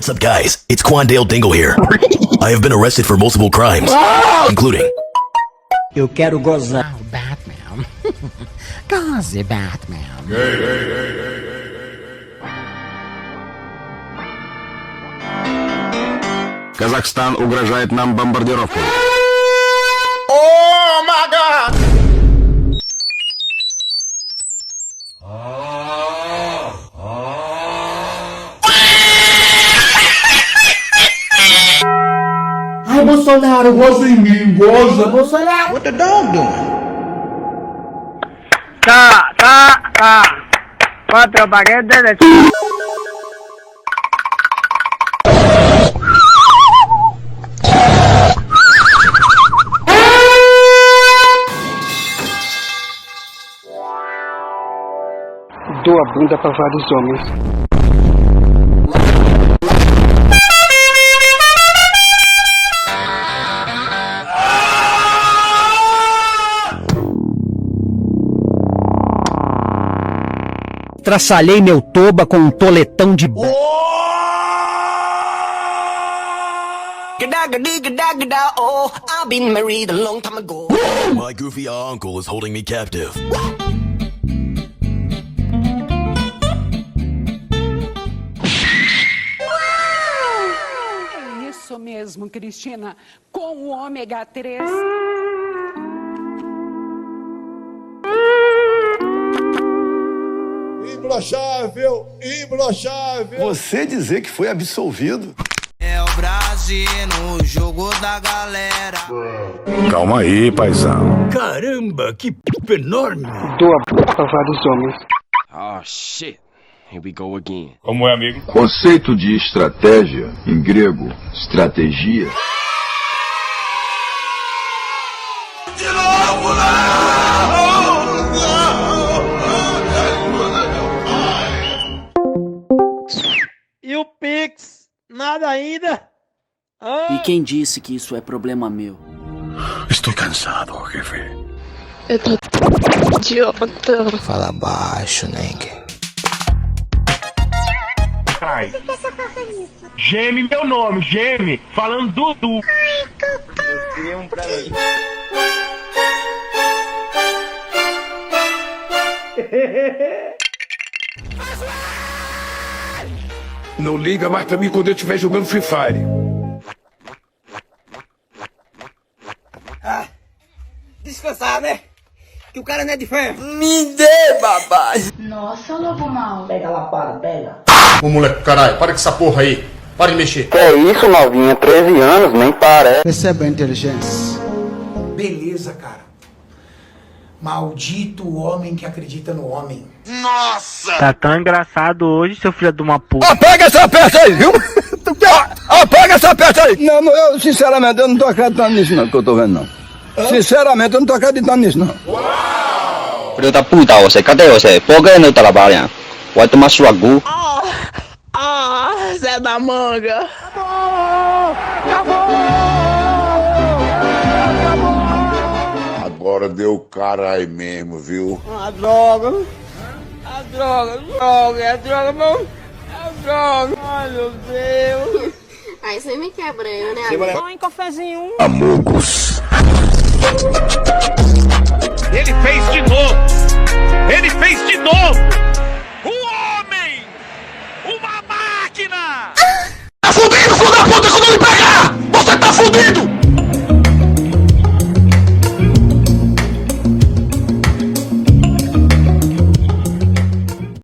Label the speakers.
Speaker 1: What's up, guys? It's Quandale Dingle here. I have been arrested for multiple crimes, including...
Speaker 2: Eu quero gozar.
Speaker 3: Oh, Batman. Goze, Batman.
Speaker 4: Казахстан угрожает нам бомбардировкой.
Speaker 5: Oh my God!
Speaker 2: Ai, Bolsonaro, goza em mim, goza. Bolsonaro.
Speaker 5: What the dog doing?
Speaker 6: Cuatro paquetes de...
Speaker 7: Dou a bunda para vários homens.
Speaker 2: Traçalhei meu toba com um toletão de...
Speaker 8: Oh, I've been married a long time ago.
Speaker 1: My goofy uncle is holding me captive.
Speaker 9: É isso mesmo, Cristina. Com o ômega 3...
Speaker 5: Imbrochável, imbrochável.
Speaker 4: Você dizer que foi absolvido?
Speaker 8: É o Brasil no jogo da galera.
Speaker 4: Calma aí, paizão.
Speaker 5: Caramba, que p enorme.
Speaker 7: Dou a bunda para vários homens.
Speaker 10: Oh shit. Here we go again.
Speaker 5: Como é, amigo?
Speaker 4: Conceito de estratégia, em grego, estratégia.
Speaker 5: De novo, não!
Speaker 6: E o Pix? Nada ainda?
Speaker 11: E quem disse que isso é problema meu?
Speaker 4: Estou cansado, jefe.
Speaker 12: Eu tô idiota.
Speaker 8: Fala baixo, nega.
Speaker 6: Ai. Geme meu nome, geme. Falando Dudu. Eu tenho um pra mim.
Speaker 4: Não liga mais pra mim quando eu estiver jogando Free Fire.
Speaker 8: Descansar, né? Que o cara não é de ferro.
Speaker 2: Me dê, babá.
Speaker 12: Nossa, lobo mal.
Speaker 2: Pega a lapada, pega.
Speaker 5: Ô moleque, caralho, para com essa porra aí. Para de mexer.
Speaker 10: Que é isso, novinha? 13 anos, nem parece.
Speaker 2: Receba a inteligência.
Speaker 13: Beleza, cara. Maldito o homem que acredita no homem.
Speaker 5: Nossa!
Speaker 6: Tá tão engraçado hoje, seu filho de uma puta.
Speaker 4: Apaga essa peça aí, viu? Apaga essa peça aí! Não, eu sinceramente eu não tô acreditando nisso não, que eu tô vendo não. Sinceramente eu não tô acreditando nisso não.
Speaker 10: Filho da puta, você, cadê você? Por que não trabalha? Vai tomar sua gu.
Speaker 12: Zé da manga.
Speaker 4: Agora deu cara aí mesmo, viu?
Speaker 6: A droga, não. A droga. Ai, meu Deus.
Speaker 12: Aí você me quebrou, né?
Speaker 6: Só um cafezinho.
Speaker 4: Amogos.
Speaker 5: Ele fez de novo! Ele fez de novo! Um homem! Uma máquina!
Speaker 4: Tá fudido, filho da puta, quando ele pegar! Você tá fudido!